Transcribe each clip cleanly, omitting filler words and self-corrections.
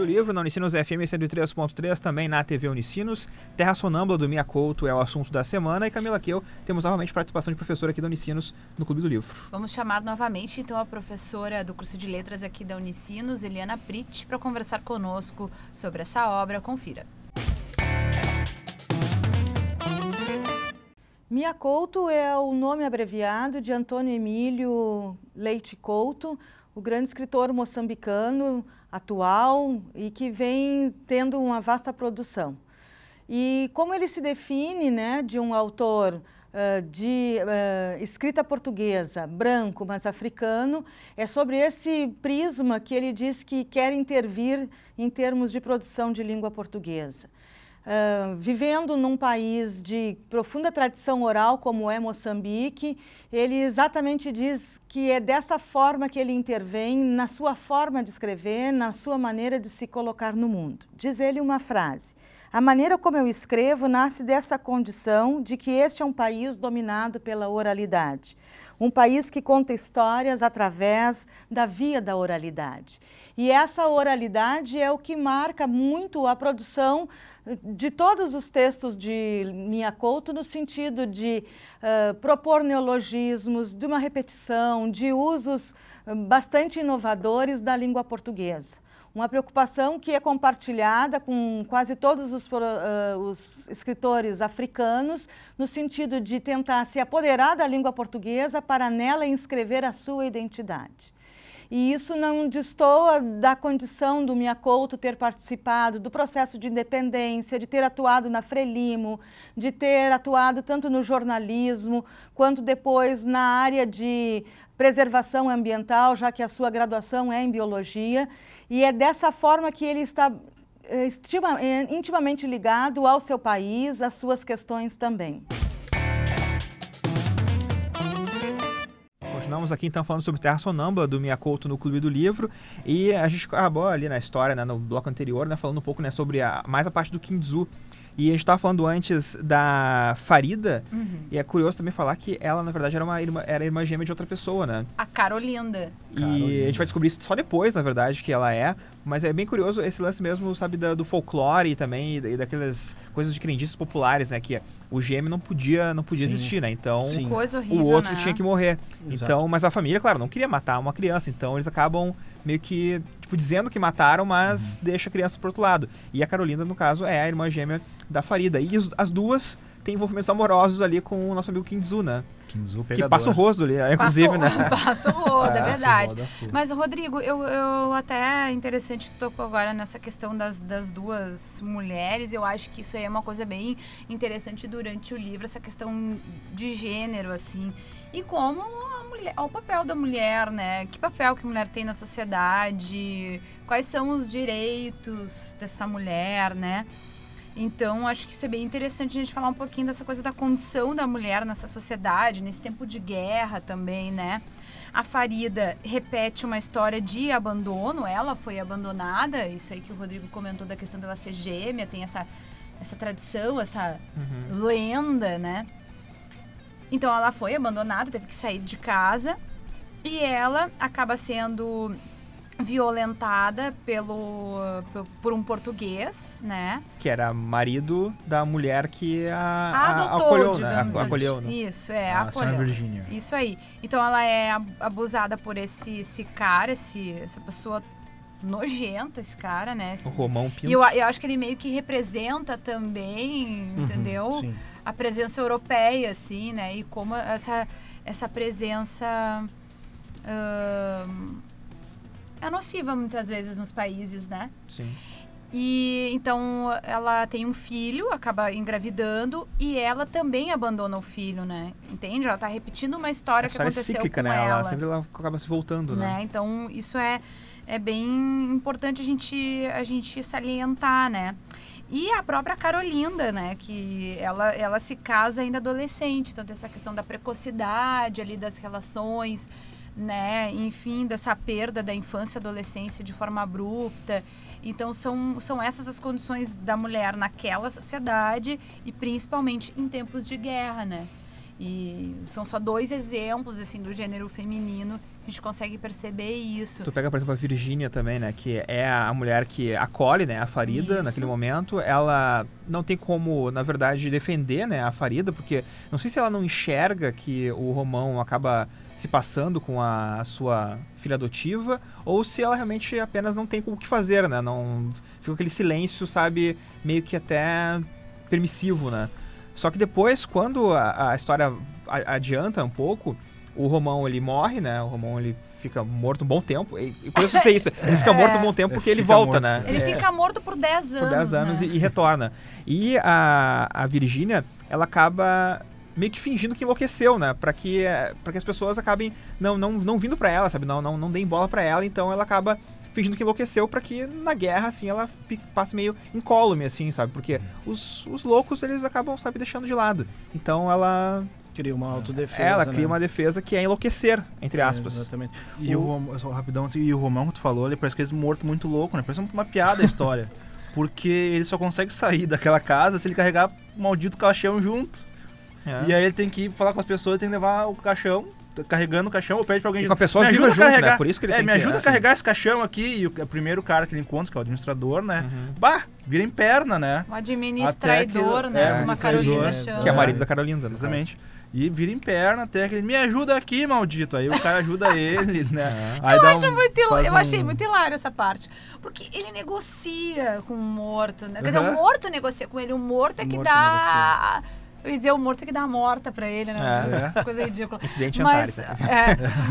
do Livro, na Unicinos FM 103.3, também na TV Unicinos. Terra Sonâmbula do Mia Couto é o assunto da semana. E Camila Kiel, temos novamente participação de professora aqui da Unicinos no Clube do Livro. Vamos chamar novamente, então, a professora do curso de letras aqui da Unicinos, Eliana Pritt, para conversar conosco sobre essa obra. Confira. Mia Couto é o nome abreviado de Antônio Emílio Leite Couto, o grande escritor moçambicano atual e que vem tendo uma vasta produção. E como ele se define, né, de um autor de escrita portuguesa, branco, mas africano, é sobre esse prisma que ele diz que quer intervir em termos de produção de língua portuguesa. Vivendo num país de profunda tradição oral como é Moçambique, ele exatamente diz que é dessa forma que ele intervém na sua forma de escrever, na sua maneira de se colocar no mundo. Diz ele uma frase: a maneira como eu escrevo nasce dessa condição de que este é um país dominado pela oralidade. Um país que conta histórias através da via da oralidade. E essa oralidade é o que marca muito a produção de todos os textos de Mia Couto, no sentido de propor neologismos, de uma repetição, de usos bastante inovadores da língua portuguesa. Uma preocupação que é compartilhada com quase todos os escritores africanos, no sentido de tentar se apoderar da língua portuguesa para nela inscrever a sua identidade. E isso não destoa da condição do Mia Couto ter participado do processo de independência, de ter atuado na Frelimo, de ter atuado tanto no jornalismo, quanto depois na área de preservação ambiental, já que a sua graduação é em biologia. E é dessa forma que ele está intimamente ligado ao seu país, às suas questões também. Continuamos aqui então falando sobre Terra Sonâmbula do Mia Couto no Clube do Livro, e a gente acabou ali na história, né, no bloco anterior, né, falando um pouco, né, sobre mais a parte do Kinzu. E a gente estava falando antes da Farida, e é curioso também falar que ela, na verdade, era irmã gêmea de outra pessoa, né? A Carolinda. E a gente vai descobrir isso só depois, na verdade, que ela é. Mas é bem curioso esse lance mesmo, sabe, do folclore também, e daquelas coisas de crendices populares, né? Que o gêmeo não podia existir, né? Então, coisa horrível, o outro né? tinha que morrer. Exato. Então, mas a família, claro, não queria matar uma criança, então eles acabam meio que, tipo, dizendo que mataram, mas deixa a criança pro outro lado. E a Carolinda, no caso, é a irmã gêmea da Farida. E as duas têm envolvimentos amorosos ali com o nosso amigo Kinzu, né? Kinzu Que passa o rosto ali, inclusive, né? Passa o rodo, é verdade. Roda, mas, Rodrigo, eu até é interessante que tocou agora nessa questão das duas mulheres. Eu acho que isso aí é uma coisa bem interessante durante o livro, essa questão de gênero, assim. E como o papel da mulher, né? Que papel que a mulher tem na sociedade, quais são os direitos dessa mulher, né? Então, acho que isso é bem interessante a gente falar um pouquinho dessa coisa da condição da mulher nessa sociedade, nesse tempo de guerra também, né? A Farida repete uma história de abandono, ela foi abandonada, isso aí que o Rodrigo comentou da questão dela ser gêmea, tem essa tradição, essa lenda, né? Então, ela foi abandonada, teve que sair de casa e ela acaba sendo violentada por um português, né? Que era marido da mulher que adotou, acolheu, né? Acolheu, né? Isso, acolheu. Virgínia. Isso aí. Então ela é abusada por esse cara, essa pessoa nojenta, esse cara, né? O Romão Pinto. E eu acho que ele meio que representa também, entendeu? Sim. A presença europeia, assim, né? E como essa presença é nociva muitas vezes nos países, né? Sim. E então ela tem um filho, acaba engravidando e ela também abandona o filho, né? Entende? Ela tá repetindo uma história que aconteceu cíclica, com né? ela. Sempre ela acaba se voltando, né? Então isso é bem importante a gente salientar, né? E a própria Carolinda, né? Que ela se casa ainda adolescente, então tem essa questão da precocidade ali das relações, né? Enfim, dessa perda da infância e adolescência de forma abrupta. Então são essas as condições da mulher naquela sociedade e principalmente em tempos de guerra, né? E são só dois exemplos assim do gênero feminino a gente consegue perceber isso. Tu pega, por exemplo, a Virgínia também, né? Que é a mulher que acolhe, né, a Farida naquele momento. Ela não tem como, na verdade, defender, né, a Farida, porque não sei se ela não enxerga que o Romão acaba se passando com a sua filha adotiva, ou se ela realmente apenas não tem o que fazer, né? Não fica aquele silêncio, sabe, meio que até permissivo, né? Só que depois, quando a história adianta um pouco, o Romão, ele morre, né? O Romão, ele fica morto um bom tempo. E por isso eu sei isso. Ele fica morto um bom tempo porque ele volta, morto, né? Ele fica morto por 10 anos, por 10 anos, né? e retorna. E a Virgínia, ela acaba meio que fingindo que enlouqueceu, né? Pra que as pessoas acabem não vindo pra ela, sabe? Não deem bola pra ela. Então ela acaba fingindo que enlouqueceu pra que na guerra, assim, ela passe meio incólume, assim, sabe? Porque os loucos, eles acabam, sabe, deixando de lado. Então ela cria uma autodefesa. Ela cria uma defesa que é enlouquecer, entre aspas. Exatamente. E só rapidão, e o Romão que tu falou, ele parece que ele é morto muito louco, né? Parece uma piada a história. Porque ele só consegue sair daquela casa se ele carregar o maldito caixão junto. E aí ele tem que ir falar com as pessoas, tem que levar o caixão, carregando o caixão, ou pede pra alguém... E com a pessoa viva junto, né? Por isso que ele tem me ajuda a carregar esse caixão aqui. E o primeiro cara que ele encontra, que é o administrador, né? Vira em perna, né? Um administrador, né? Como a Carolina chama. Que é a marido da Carolina, exatamente. E vira em perna até que ele me ajuda aqui, maldito. Aí o cara ajuda ele, né? Aí eu achei muito hilário essa parte. Porque ele negocia com o morto, né? Quer dizer, o morto negocia com ele. O morto é que dá... Eu ia dizer, o morto é que dá a morta pra ele, né? Coisa ridícula. Incidente Mas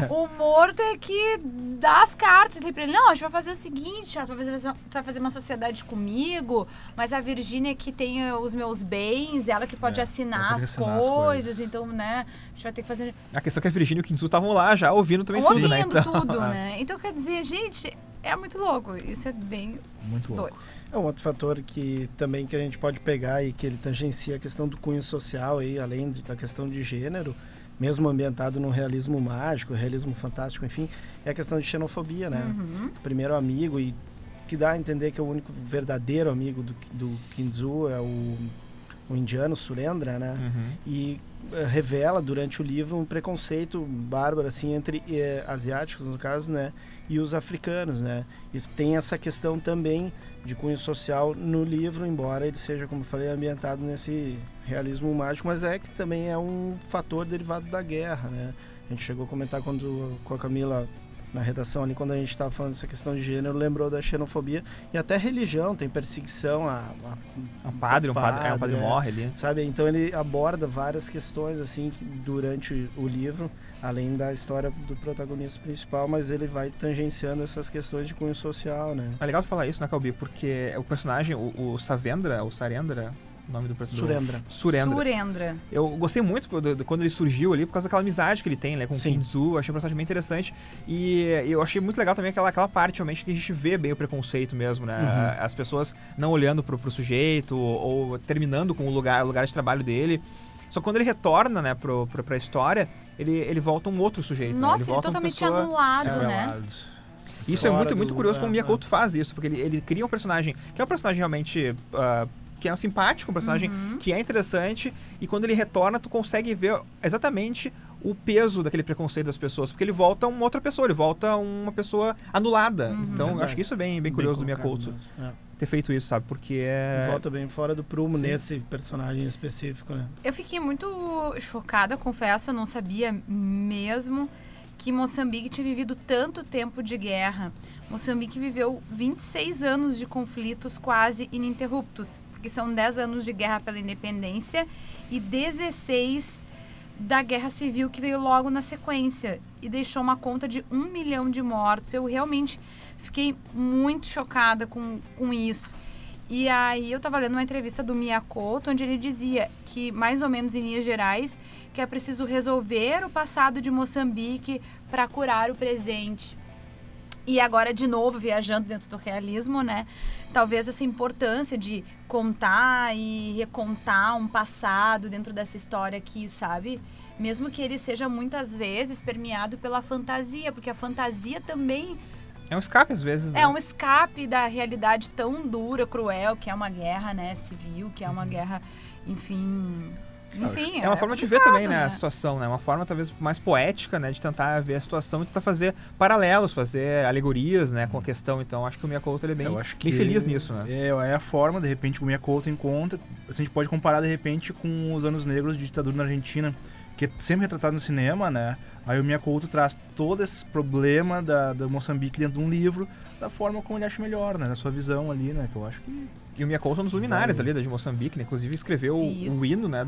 o morto é que dá as cartas ali pra ele. Não, a gente vai fazer o seguinte, ó, tu vai fazer uma sociedade comigo, mas a Virgínia que tem os meus bens, ela que pode assinar as coisas, então, né, a gente vai ter que fazer... A questão é que a Virgínia e o Quintu estavam lá já, ouvindo também tudo, né? Tudo, né? Então, quer dizer, gente, é muito louco. Isso é bem muito louco. Doido. É um outro fator que também que a gente pode pegar e que ele tangencia a questão do cunho social aí, além da questão de gênero, mesmo ambientado no realismo mágico, realismo fantástico, enfim, é a questão de xenofobia, né? O primeiro amigo, e que dá a entender que é o único verdadeiro amigo do Kinzu é o indiano Surendra, né? E revela durante o livro um preconceito bárbaro assim entre asiáticos, no caso, né, e os africanos, né? Isso tem essa questão também de cunho social no livro, embora ele seja, como eu falei, ambientado nesse realismo mágico, mas é que também é um fator derivado da guerra, né? A gente chegou a comentar com a Camila na redação ali, quando a gente estava falando dessa questão de gênero, lembrou da xenofobia e até religião, tem perseguição um padre morre ali. Sabe? Então ele aborda várias questões assim durante o livro, além da história do protagonista principal, mas ele vai tangenciando essas questões de cunho social, né? É legal tu falar isso, né, Calbi? Porque o personagem, o Sarendra, o nome do personagem. Surendra. Eu gostei muito quando ele surgiu ali, por causa daquela amizade que ele tem, né, com o Kinzu. Achei um personagem bem interessante. E eu achei muito legal também aquela parte, realmente, que a gente vê bem o preconceito mesmo, né? As pessoas não olhando pro sujeito, ou terminando com o lugar de trabalho dele. Só que quando ele retorna, né, pra história, ele volta um outro sujeito. Nossa, né? ele totalmente anulado, né? Isso é muito curioso como o Miyakoto faz isso, porque ele cria um personagem que é um personagem realmente... que é um simpático, um personagem que é interessante, e quando ele retorna, tu consegue ver exatamente o peso daquele preconceito das pessoas, porque ele volta uma outra pessoa, ele volta uma pessoa anulada. Então, eu acho que isso é bem curioso do Miyakoto ter feito isso, sabe? Porque volta bem fora do prumo nesse personagem específico, né? Eu fiquei muito chocada, confesso, eu não sabia mesmo que Moçambique tinha vivido tanto tempo de guerra. Moçambique viveu 26 anos de conflitos quase ininterruptos, porque são 10 anos de guerra pela independência e 16 da guerra civil que veio logo na sequência e deixou uma conta de 1 milhão de mortos. Eu realmente fiquei muito chocada com isso. E aí eu estava lendo uma entrevista do Miyakoto, onde ele dizia que, mais ou menos em linhas gerais, que é preciso resolver o passado de Moçambique para curar o presente. E agora, de novo, viajando dentro do realismo, né? Talvez essa importância de contar e recontar um passado dentro dessa história aqui, sabe? Mesmo que ele seja muitas vezes permeado pela fantasia, porque a fantasia também... É um escape, às vezes, né? É um escape da realidade tão dura, cruel, que é uma guerra, né, civil, que é uma guerra, enfim... Enfim, É uma forma de ver também, né, a situação, né? Uma forma talvez mais poética, né, de tentar ver a situação e tentar fazer paralelos, fazer alegorias, né, com a questão. Então, acho que o Miyakoto ele é bem feliz nisso, né? É a forma, de repente, que o Miyakoto encontra. A gente pode comparar, de repente, com os anos negros de ditadura na Argentina, que é sempre retratado no cinema, né? Aí o Miyakoto traz todo esse problema da Moçambique dentro de um livro, da forma como ele acha melhor, né? Na sua visão ali, né? Que eu acho que... E o Miyakoto é um dos luminares ali de Moçambique, né? Inclusive escreveu o hino, né?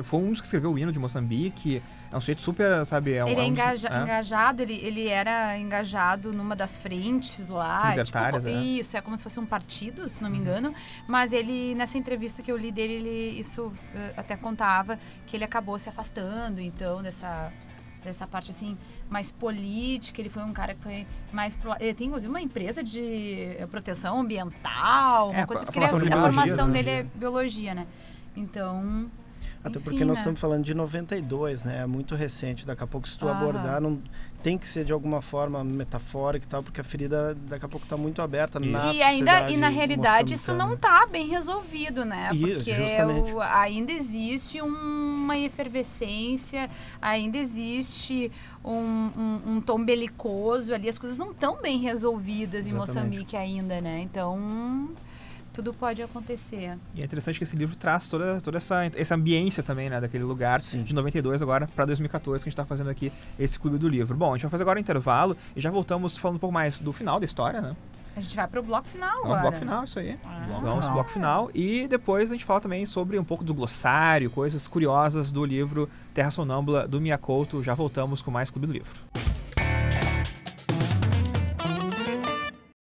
Foi um dos que escreveu o hino de Moçambique. É um sujeito super, sabe... Ele é engajado, ele era engajado numa das frentes lá. Libertárias, tipo, isso, é como se fosse um partido, se não me engano. Mas ele, nessa entrevista que eu li dele, isso até contava que ele acabou se afastando, então, dessa parte, assim, mais política. Ele foi um cara que foi mais... Ele tem, inclusive, uma empresa de proteção ambiental, uma coisa... Porque a formação dele é biologia, né? Então... Até porque nós estamos falando de 92, né? É muito recente. Daqui a pouco, se tu abordar, não tem que ser de alguma forma metafórica e tal, porque a ferida daqui a pouco está muito aberta na sociedade. E na realidade isso não está bem resolvido, né? Porque ainda existe uma efervescência, ainda existe um tom belicoso ali. As coisas não estão bem resolvidas em Moçambique ainda, né? Então... tudo pode acontecer. E é interessante que esse livro traz toda essa ambiência também, né, daquele lugar. Sim. De 92 agora para 2014 que a gente está fazendo aqui esse Clube do Livro. Bom, a gente vai fazer agora um intervalo e já voltamos falando um pouco mais do final da história, né? A gente vai pro bloco final agora. Bloco final, isso aí. Vamos pro bloco final. E depois a gente fala também sobre um pouco do glossário, coisas curiosas do livro Terra Sonâmbula, do Miyakoto. Já voltamos com mais Clube do Livro.